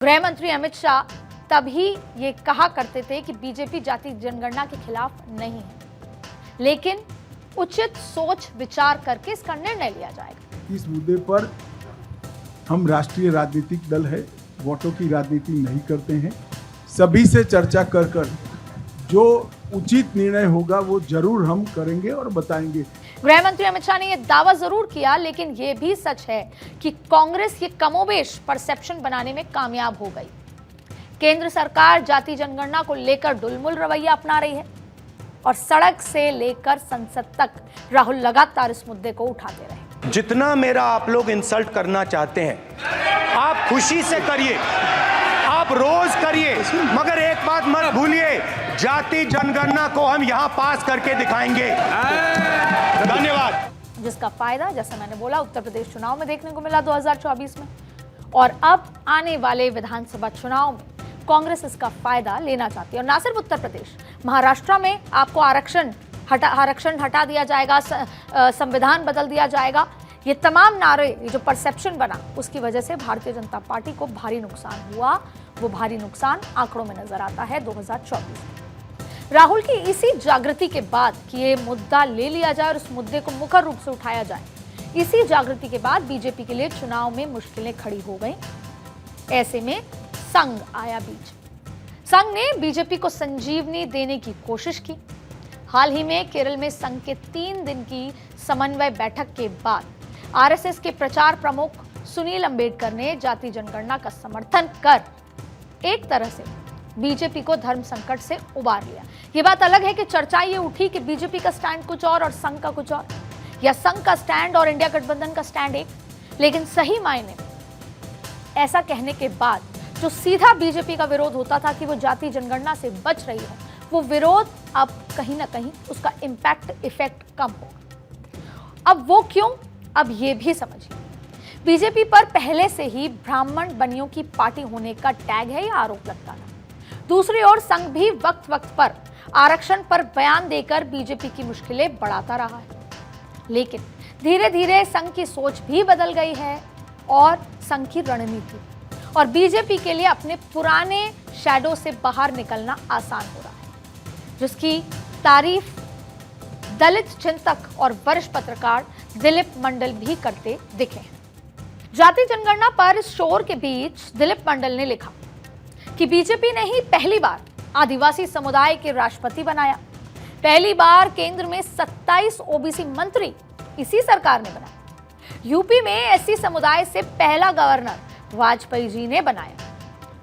गृह मंत्री अमित शाह तभी ये कहा करते थे कि बीजेपी जाति जनगणना के खिलाफ नहीं है, लेकिन उचित सोच विचार करके इसका निर्णय लिया जाएगा। इस मुद्दे पर हम राष्ट्रीय राजनीतिक दल है, वोटों की राजनीति नहीं करते हैं। सभी से चर्चा कर जो उचित निर्णय होगा वो जरूर हम करेंगे और बताएंगे। गृह मंत्री अमित शाह ने यह दावा जरूर किया, लेकिन यह भी सच है कि कांग्रेस ये कमोबेश परसेप्शन बनाने में कामयाब हो गई। केंद्र सरकार जाति जनगणना को लेकर डुलमुल रवैया अपना रही है और सड़क से लेकर संसद तक राहुल लगातार इस मुद्दे को उठाते रहे। जितना मेरा आप लोग इंसल्ट करना चाहते हैं आप खुशी से करिए, आप रोज करिए, मगर एक बात मत भूलिए, जाति जनगणना को हम यहां पास करके दिखाएंगे। धन्यवाद। जिसका फायदा, जैसा मैंने बोला, उत्तर प्रदेश चुनाव में देखने को मिला 2024 में, और अब आने वाले विधानसभा चुनाव में कांग्रेस इसका फायदा लेना चाहती है। और ना सिर्फ उत्तर प्रदेश, महाराष्ट्र में आपको आरक्षण हटा दिया जाएगा, संविधान बदल दिया जाएगा। ये तमाम नारे, ये जो परसेप्शन बना, उसकी वजह से भारतीय जनता पार्टी को भारी नुकसान हुआ। वो भारी नुकसान आंकड़ों में नजर आता है 2024 में। राहुल की इसी जागृति के बाद कि ये मुद्दा ले लिया जाए और उस मुद्दे को मुखर रूप से उठाया जाए, इसी जागृति के बाद बीजेपी के लिए चुनाव में मुश्किलें खड़ी हो गई। ऐसे में संघ आया बीच। संघ ने बीजेपी को संजीवनी देने की कोशिश की। हाल ही में केरल में संघ के 3 दिन की समन्वय बैठक के बाद आरएसएस के प्रचार प्रमुख सुनील अंबेडकर ने जाति जनगणना का समर्थन कर एक तरह से बीजेपी को धर्म संकट से उबार लिया। ये बात अलग है कि चर्चा ये उठी कि बीजेपी का स्टैंड कुछ और संघ का कुछ और, या संघ का स्टैंड और इंडिया गठबंधन का स्टैंड एक। लेकिन सही मायने में ऐसा कहने के बाद जो सीधा बीजेपी का विरोध होता था कि वो जाति जनगणना से बच रही है, वो विरोध अब कहीं ना कहीं उसका इफेक्ट कम होगा। अब वो क्यों, अब ये भी समझिए। बीजेपी पर पहले से ही ब्राह्मण बनियों की पार्टी होने का टैग है, या आरोप लगता था। दूसरी ओर संघ भी वक्त वक्त पर आरक्षण पर बयान देकर बीजेपी की मुश्किलें बढ़ाता रहा है। लेकिन धीरे धीरे संघ की सोच भी बदल गई है और संघ की रणनीति और बीजेपी के लिए अपने पुराने शैडो से बाहर निकलना आसान हो रहा है, जिसकी तारीफ दलित चिंतक और वरिष्ठ पत्रकार दिलीप मंडल भी करते दिखे हैं। जाति जनगणना पर इस शोर के बीच दिलीप मंडल ने लिखा कि बीजेपी ने ही पहली बार आदिवासी समुदाय के राष्ट्रपति बनाया। पहली बार केंद्र में 27 ओबीसी मंत्री इसी सरकार ने बनाया। यूपी में एससी समुदाय से पहला गवर्नर वाजपेयी जी ने बनाया।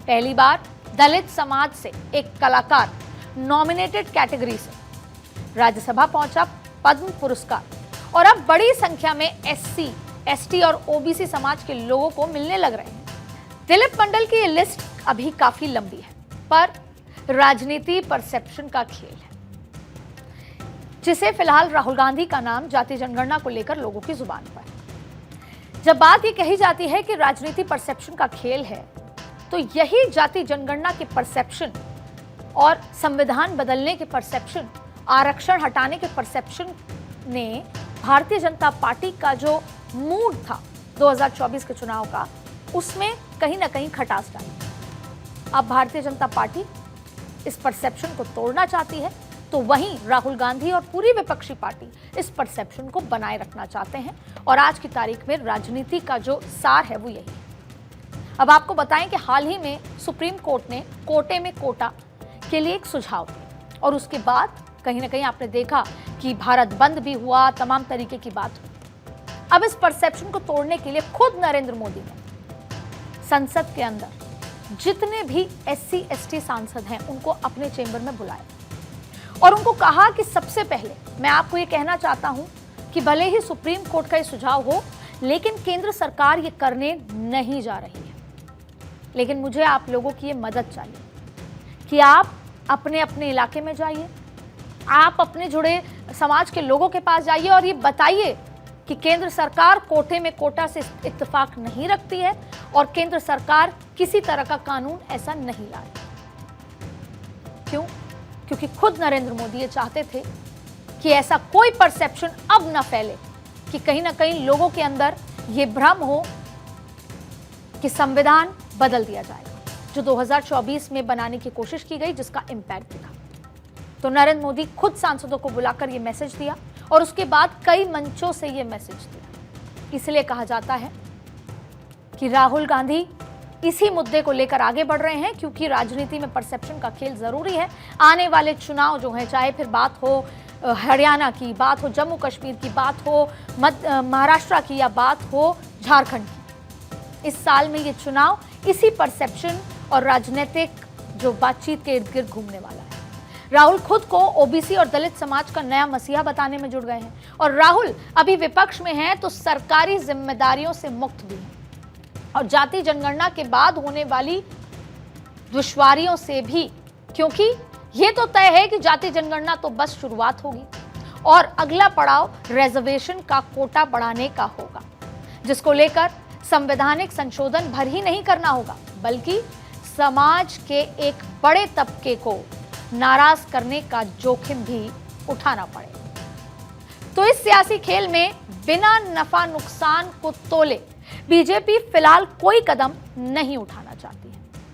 पहली बार दलित समाज से एक कलाकार नॉमिनेटेड कैटेगरी से राज्यसभा पहुंचा पद्म पुरस्कार, और अब बड़ी संख्या में एससी, एसटी और ओबीसी समाज के लोगों को मिलने लग रहे हैं। दिलीप मंडल की ये लिस्ट अभी काफी लंबी है, पर राजनीति परसेप्शन का खेल है, जिसे फिलहाल राहुल गांधी का नाम जाति जनगणना को लेकर लोगों की जुबान पर है। जब बात ये कही जाती है कि राजनीति परसेप्शन का खेल है, तो यही जाति जनगणना के परसेप्शन और संविधान बदलने के परसेप्शन, आरक्षण हटाने के परसेप्शन ने भारतीय जनता पार्टी का जो मूड था 2024 के चुनाव का, उसमें कहीं ना कहीं खटास डाली। अब भारतीय जनता पार्टी इस परसेप्शन को तोड़ना चाहती है, तो वहीं राहुल गांधी और पूरी विपक्षी पार्टी इस परसेप्शन को बनाए रखना चाहते हैं। और आज की तारीख में राजनीति का जो सार है वो यही है। अब आपको बताएं कि हाल ही में सुप्रीम कोर्ट ने कोटे में कोटा के लिए एक सुझाव दिया, और उसके बाद कहीं ना कहीं आपने देखा कि भारत बंद भी हुआ, तमाम तरीके की बात हुई। अब इस परसेप्शन को तोड़ने के लिए खुद नरेंद्र मोदी ने संसद के अंदर जितने भी एससी एसटी सांसद हैं उनको अपने चेंबर में बुलाया और उनको कहा कि सबसे पहले मैं आपको ये कहना चाहता हूं कि भले ही सुप्रीम कोर्ट का ये सुझाव हो, लेकिन केंद्र सरकार ये करने नहीं जा रही है। लेकिन मुझे आप लोगों की ये मदद चाहिए कि आप अपने अपने इलाके में जाइए, आप अपने जुड़े समाज के लोगों के पास जाइए और ये बताइए कि केंद्र सरकार कोटे में कोटा से इत्तेफाक नहीं रखती है और केंद्र सरकार किसी तरह का कानून ऐसा नहीं लाए। क्यों? क्योंकि खुद नरेंद्र मोदी ये चाहते थे कि ऐसा कोई परसेप्शन अब न फैले कि कहीं ना कहीं लोगों के अंदर ये भ्रम हो कि संविधान बदल दिया जाएगा। जो 2024 में बनाने की कोशिश की गई, जिसका इम्पैक्ट दिखा। तो नरेंद्र मोदी खुद सांसदों को बुलाकर यह मैसेज दिया और उसके बाद कई मंचों से यह मैसेज दिया। इसलिए कहा जाता है कि राहुल गांधी इसी मुद्दे को लेकर आगे बढ़ रहे हैं, क्योंकि राजनीति में परसेप्शन का खेल जरूरी है। आने वाले चुनाव जो है, चाहे फिर बात हो हरियाणा की, बात हो जम्मू कश्मीर की, बात हो महाराष्ट्र की, या बात हो झारखंड की, इस साल में ये चुनाव इसी परसेप्शन और राजनीतिक जो बातचीत के इर्द गिर्द घूमने वाला है। राहुल खुद को ओबीसी और दलित समाज का नया मसीहा बताने में जुड़ गए हैं, और राहुल अभी विपक्ष में हैं तो सरकारी जिम्मेदारियों से मुक्त भी हैं, और जाति जनगणना के बाद होने वाली दुश्वारियों से भी, क्योंकि ये तो तय है कि जाति जनगणना तो बस शुरुआत होगी और अगला पड़ाव रिजर्वेशन का कोटा बढ़ाने का होगा, जिसको लेकर संवैधानिक संशोधन भर ही नहीं करना होगा, बल्कि समाज के एक बड़े तबके को नाराज करने का जोखिम भी उठाना पड़ेगा। तो इस सियासी खेल में बिना नफा नुकसान को तोले बीजेपी फिलहाल कोई कदम नहीं उठाना